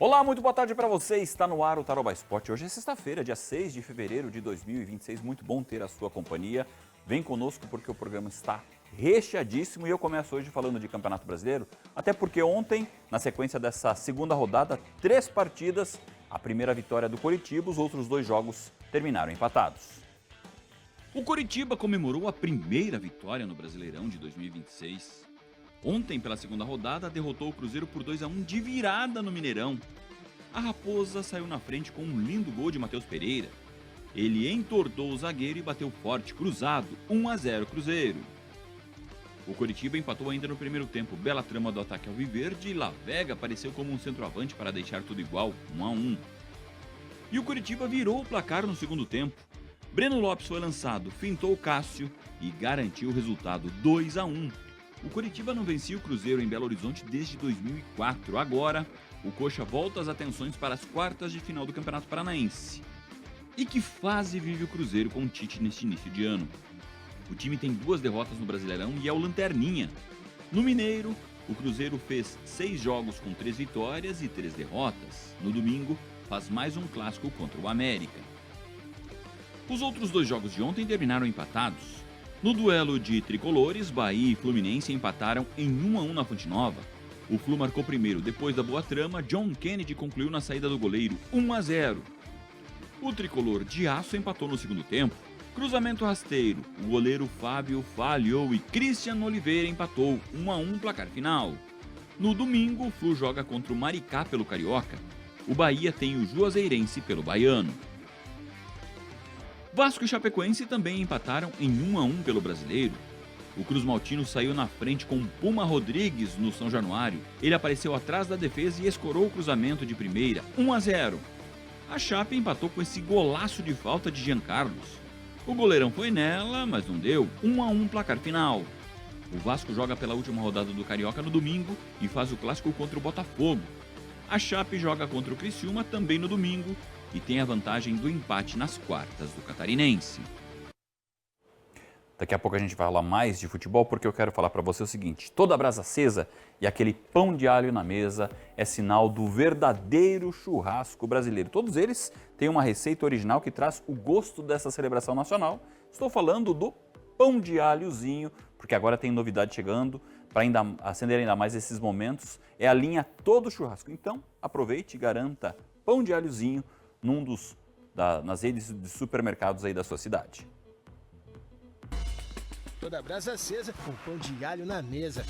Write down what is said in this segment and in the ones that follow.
Olá, muito boa tarde para você. Está no ar o Tarobá Esporte. Hoje é sexta-feira, dia 6 de fevereiro de 2026. Muito bom ter a sua companhia. Vem conosco porque o programa está recheadíssimo e eu começo hoje falando de Campeonato Brasileiro, até porque ontem, na sequência dessa segunda rodada, 3 partidas, a primeira vitória do Coritiba, os outros 2 jogos terminaram empatados. O Coritiba comemorou a primeira vitória no Brasileirão de 2026. Ontem, pela segunda rodada, derrotou o Cruzeiro por 2-1 de virada no Mineirão. A Raposa saiu na frente com um lindo gol de Matheus Pereira. Ele entortou o zagueiro e bateu forte, cruzado, 1-0 Cruzeiro. O Coritiba empatou ainda no primeiro tempo. Bela trama do ataque alviverde e Lavega apareceu como um centroavante para deixar tudo igual, 1-1. E o Coritiba virou o placar no segundo tempo. Breno Lopes foi lançado, fintou o Cássio e garantiu o resultado, 2-1. O Coritiba não vencia o Cruzeiro em Belo Horizonte desde 2004. Agora, o Coxa volta as atenções para as quartas de final do Campeonato Paranaense. E que fase vive o Cruzeiro com o Tite neste início de ano? O time tem 2 derrotas no Brasileirão e é o lanterninha. No Mineiro, o Cruzeiro fez 6 jogos com 3 vitórias e 3 derrotas. No domingo, faz mais um clássico contra o América. Os outros 2 jogos de ontem terminaram empatados. No duelo de tricolores, Bahia e Fluminense empataram em 1-1 na Fonte Nova. O Flu marcou primeiro, depois da boa trama, John Kennedy concluiu na saída do goleiro, 1-0. O tricolor de Aço empatou no segundo tempo. Cruzamento rasteiro, o goleiro Fábio falhou e Christian Oliveira empatou, 1-1 placar final. No domingo, o Flu joga contra o Maricá pelo Carioca. O Bahia tem o Juazeirense pelo Baiano. Vasco e Chapecoense também empataram em 1-1 pelo Brasileiro. O Cruz Maltino saiu na frente com Puma Rodrigues no São Januário. Ele apareceu atrás da defesa e escorou o cruzamento de primeira, 1-0. A Chape empatou com esse golaço de falta de Jean Carlos. O goleirão foi nela, mas não deu, 1-1 placar final. O Vasco joga pela última rodada do Carioca no domingo e faz o clássico contra o Botafogo. A Chape joga contra o Criciúma também no domingo e tem a vantagem do empate nas quartas do Catarinense. Daqui a pouco a gente vai falar mais de futebol, porque eu quero falar para você o seguinte: toda brasa acesa e aquele pão de alho na mesa é sinal do verdadeiro churrasco brasileiro. Todos eles têm uma receita original que traz o gosto dessa celebração nacional. Estou falando do pão de alhozinho, porque agora tem novidade chegando para acender ainda mais esses momentos. É a linha Todo Churrasco. Então, aproveite e garanta pão de alhozinho nas redes de supermercados aí da sua cidade. Toda brasa acesa com pão de alho na mesa.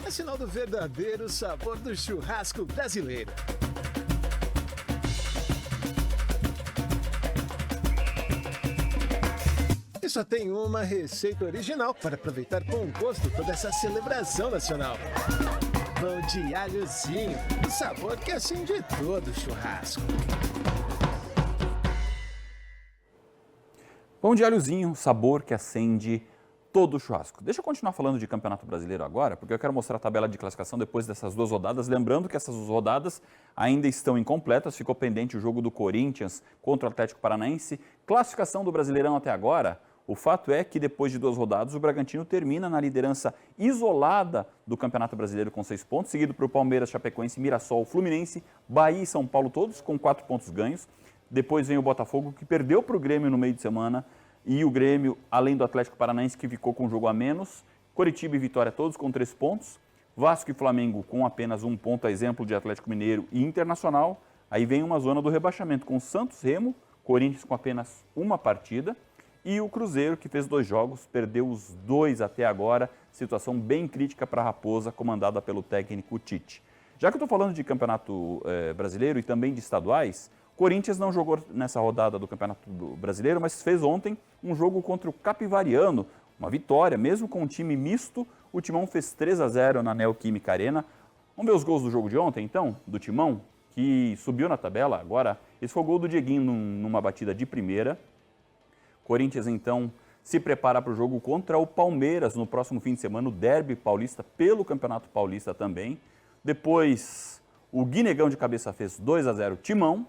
É sinal do verdadeiro sabor do churrasco brasileiro. E só tem uma receita original para aproveitar com gosto toda essa celebração nacional. Pão de alhozinho, o sabor que acende todo churrasco. Pão de alhozinho, sabor que acende todo o churrasco. Deixa eu continuar falando de Campeonato Brasileiro agora, porque eu quero mostrar a tabela de classificação depois dessas 2 rodadas. Lembrando que essas 2 rodadas ainda estão incompletas, ficou pendente o jogo do Corinthians contra o Atlético Paranaense. Classificação do Brasileirão até agora, o fato é que depois de 2 rodadas o Bragantino termina na liderança isolada do Campeonato Brasileiro com 6 pontos, seguido por Palmeiras, Chapecoense, Mirassol, Fluminense, Bahia e São Paulo todos com 4 pontos ganhos. Depois vem o Botafogo, que perdeu para o Grêmio no meio de semana, e o Grêmio, além do Atlético Paranaense, que ficou com um jogo a menos. Coritiba e Vitória todos com 3 pontos. Vasco e Flamengo com apenas 1 ponto, a exemplo de Atlético Mineiro e Internacional. Aí vem uma zona do rebaixamento com Santos, Remo, Corinthians com apenas 1 partida. E o Cruzeiro, que fez 2 jogos, perdeu os 2 até agora. Situação bem crítica para a Raposa, comandada pelo técnico Tite. Já que eu estou falando de Campeonato Brasileiro e também de estaduais, Corinthians não jogou nessa rodada do Campeonato Brasileiro, mas fez ontem um jogo contra o Capivariano, uma vitória, mesmo com um time misto. O Timão fez 3-0 na Neoquímica Arena. Vamos ver os gols do jogo de ontem, então, do Timão, que subiu na tabela agora. Esse foi o gol do Dieguinho numa batida de primeira. Corinthians, então, se prepara para o jogo contra o Palmeiras no próximo fim de semana, o Derby Paulista, pelo Campeonato Paulista também. Depois, o Guinegão de cabeça fez 2-0 Timão.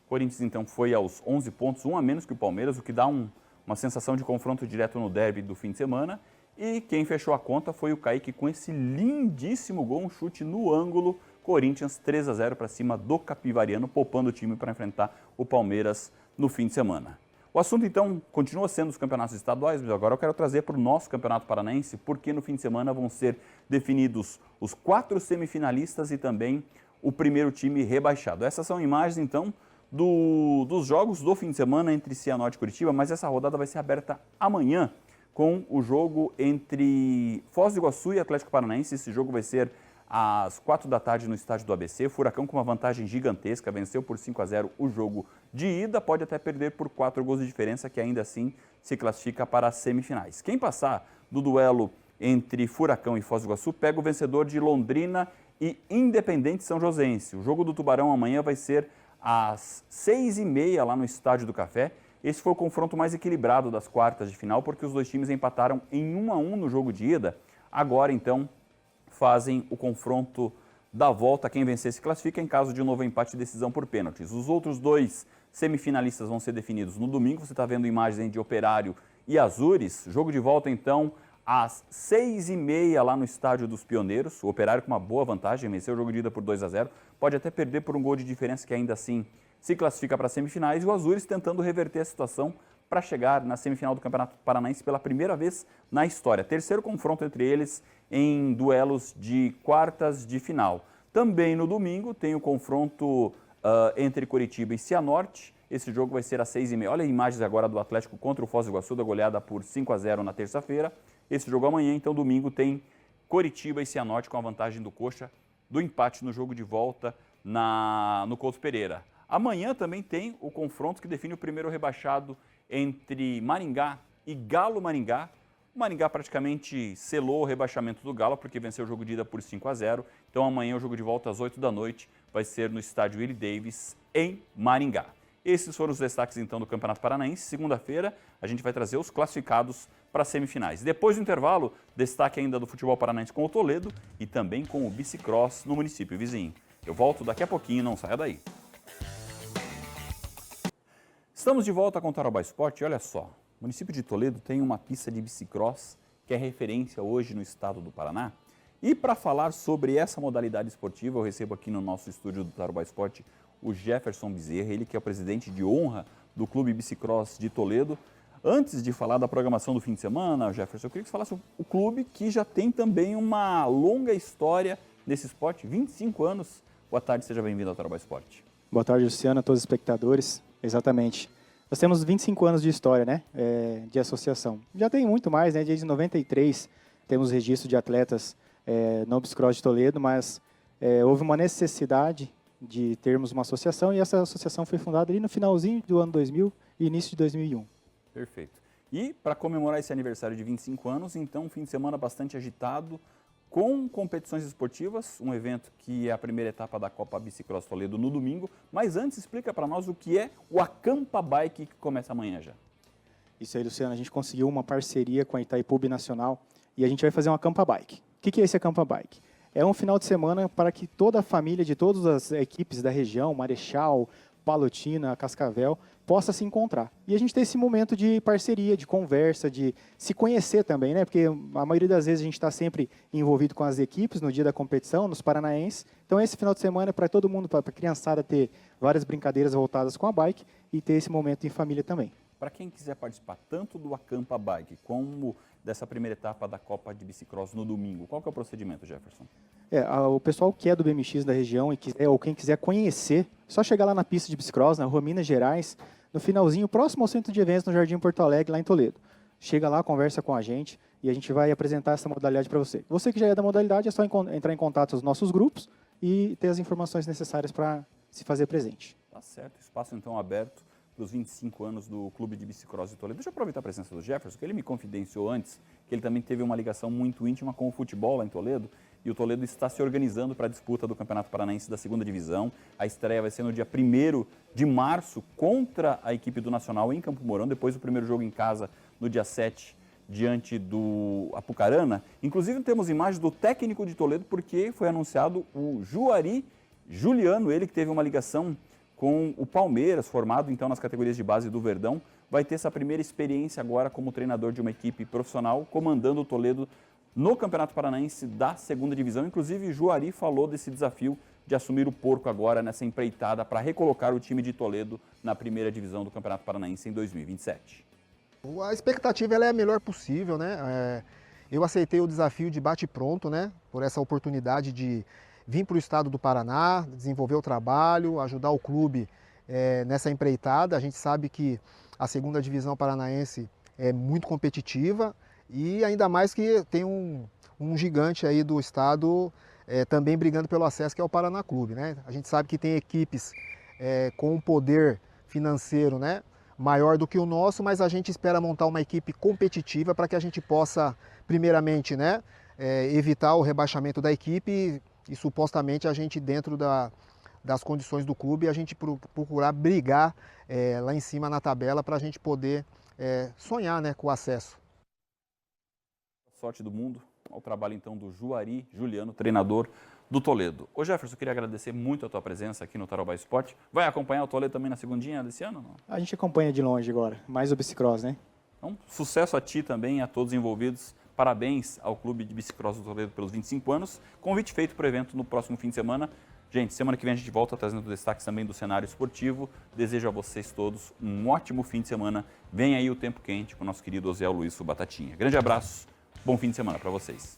Corinthians, então, foi aos 11 pontos, 1 a menos que o Palmeiras, o que dá uma sensação de confronto direto no derby do fim de semana. E quem fechou a conta foi o Kaique com esse lindíssimo gol, um chute no ângulo. Corinthians 3-0 para cima do Capivariano, poupando o time para enfrentar o Palmeiras no fim de semana. O assunto, então, continua sendo os campeonatos estaduais, mas agora eu quero trazer para o nosso Campeonato Paranaense, porque no fim de semana vão ser definidos os 4 semifinalistas e também o primeiro time rebaixado. Essas são imagens, então, dos jogos do fim de semana entre Cianorte e Curitiba, mas essa rodada vai ser aberta amanhã com o jogo entre Foz do Iguaçu e Atlético Paranaense. Esse jogo vai ser às 4 da tarde no estádio do ABC. Furacão com uma vantagem gigantesca, venceu por 5-0 o jogo de ida, pode até perder por 4 gols de diferença, que ainda assim se classifica para as semifinais. Quem passar do duelo entre Furacão e Foz do Iguaçu pega o vencedor de Londrina e Independente São Joséense. O jogo do Tubarão amanhã vai ser às 6h30 lá no Estádio do Café. Esse foi o confronto mais equilibrado das quartas de final, porque os dois times empataram em 1-1 no jogo de ida. Agora, então, fazem o confronto da volta. Quem vencer se classifica em caso de um novo empate e decisão por pênaltis. Os outros 2 semifinalistas vão ser definidos no domingo. Você está vendo imagens de Operário e Azures. Jogo de volta, então, às 6h30 lá no Estádio dos Pioneiros. O Operário com uma boa vantagem, venceu o jogo de ida por 2-0. Pode até perder por um gol de diferença, que ainda assim se classifica para as semifinais. E o Azures tentando reverter a situação para chegar na semifinal do Campeonato Paranaense pela primeira vez na história. Terceiro confronto entre eles em duelos de quartas de final. Também no domingo tem o confronto entre Curitiba e Cianorte. Esse jogo vai ser às 6h30. Olha as imagens agora do Atlético contra o Foz do Iguaçu, da goleada por 5-0 na terça-feira. Esse jogo amanhã, então domingo, tem Curitiba e Cianorte com a vantagem do Coxa do empate no jogo de volta no Couto Pereira. Amanhã também tem o confronto que define o primeiro rebaixado entre Maringá e Galo Maringá. O Maringá praticamente selou o rebaixamento do Galo, porque venceu o jogo de ida por 5-0. Então amanhã o jogo de volta às 8 da noite vai ser no estádio Willie Davis, em Maringá. Esses foram os destaques então do Campeonato Paranaense. Segunda-feira a gente vai trazer os classificados para as semifinais. Depois do intervalo, destaque ainda do futebol paranaense com o Toledo e também com o bicicross no município vizinho. Eu volto daqui a pouquinho, não saia daí. Estamos de volta com o Tarobá Esporte e olha só, o município de Toledo tem uma pista de bicicross que é referência hoje no estado do Paraná. E para falar sobre essa modalidade esportiva, eu recebo aqui no nosso estúdio do Tarobá Esporte o Jefferson Bezerra, ele que é o presidente de honra do Clube Bicicross de Toledo. Antes de falar da programação do fim de semana, Jefferson, eu queria que você falasse o clube que já tem também uma longa história nesse esporte, 25 anos. Boa tarde, seja bem-vindo ao Tarobá Esporte. Boa tarde, Luciano, a todos os espectadores. Exatamente. Nós temos 25 anos de história, né, de associação. Já tem muito mais, né, desde 93 temos registro de atletas no Bicicross de Toledo, mas houve uma necessidade de termos uma associação e essa associação foi fundada ali no finalzinho do ano 2000 e início de 2001. Perfeito. E para comemorar esse aniversário de 25 anos, então, um fim de semana bastante agitado, com competições esportivas, um evento que é a primeira etapa da Copa Bicicross Toledo no domingo. Mas antes, explica para nós o que é o Acampa Bike, que começa amanhã já. Isso aí, Luciano, a gente conseguiu uma parceria com a Itaipu Nacional e a gente vai fazer um Acampa Bike. O que é esse Acampa Bike? É um final de semana para que toda a família de todas as equipes da região, Marechal, Palotina, Cascavel, possa se encontrar. E a gente tem esse momento de parceria, de conversa, de se conhecer também, né? Porque a maioria das vezes a gente está sempre envolvido com as equipes no dia da competição, nos paranaenses. Então esse final de semana é para todo mundo, para a criançada ter várias brincadeiras voltadas com a bike e ter esse momento em família também. Para quem quiser participar tanto do Acampa Bike como dessa primeira etapa da Copa de Bicicross no domingo, qual que é o procedimento, Jefferson? O pessoal que é do BMX da região ou quem quiser conhecer, só chegar lá na pista de bicicross, na rua Minas Gerais, no finalzinho, próximo ao centro de eventos, no Jardim Porto Alegre, lá em Toledo. Chega lá, conversa com a gente e a gente vai apresentar essa modalidade para você. Você que já é da modalidade, é só entrar em contato com os nossos grupos e ter as informações necessárias para se fazer presente. Tá certo, espaço então aberto para os 25 anos do Clube de Bicicross de Toledo. Deixa eu aproveitar a presença do Jefferson, que ele me confidenciou antes que ele também teve uma ligação muito íntima com o futebol lá em Toledo, e o Toledo está se organizando para a disputa do Campeonato Paranaense da segunda divisão. A estreia vai ser no dia 1º de março contra a equipe do Nacional em Campo Mourão, depois do primeiro jogo em casa no dia 7 diante do Apucarana. Inclusive temos imagens do técnico de Toledo, porque foi anunciado o Juari Juliano, ele que teve uma ligação com o Palmeiras, formado então nas categorias de base do Verdão, vai ter essa primeira experiência agora como treinador de uma equipe profissional, comandando o Toledo no Campeonato Paranaense da segunda divisão. Inclusive, Juari falou desse desafio de assumir o Porco agora nessa empreitada para recolocar o time de Toledo na primeira divisão do Campeonato Paranaense em 2027. A expectativa ela é a melhor possível, né? Eu aceitei o desafio de bate-pronto, né? Por essa oportunidade de vir para o estado do Paraná, desenvolver o trabalho, ajudar o clube nessa empreitada. A gente sabe que a segunda divisão paranaense é muito competitiva e ainda mais que tem um gigante aí do estado também brigando pelo acesso, que é o Paraná Clube, né? A gente sabe que tem equipes com um poder financeiro, né, maior do que o nosso, mas a gente espera montar uma equipe competitiva para que a gente possa, primeiramente, né, evitar o rebaixamento da equipe e supostamente a gente, dentro das condições do clube, a gente procurar brigar lá em cima na tabela para a gente poder sonhar, né, com o acesso. Sorte do mundo ao trabalho então do Juari Juliano, treinador do Toledo. Ô Jefferson, eu queria agradecer muito a tua presença aqui no Tarobá Esporte. Vai acompanhar o Toledo também na segundinha desse ano? Não? A gente acompanha de longe agora, mais o bicicross, né? Então, sucesso a ti também, a todos envolvidos. Parabéns ao Clube de Bicicross do Toledo pelos 25 anos. Convite feito para o evento no próximo fim de semana. Gente, semana que vem a gente volta trazendo destaques também do cenário esportivo. Desejo a vocês todos um ótimo fim de semana. Vem aí o Tempo Quente com o nosso querido Osiel Luiz Batatinha. Grande abraço, bom fim de semana para vocês.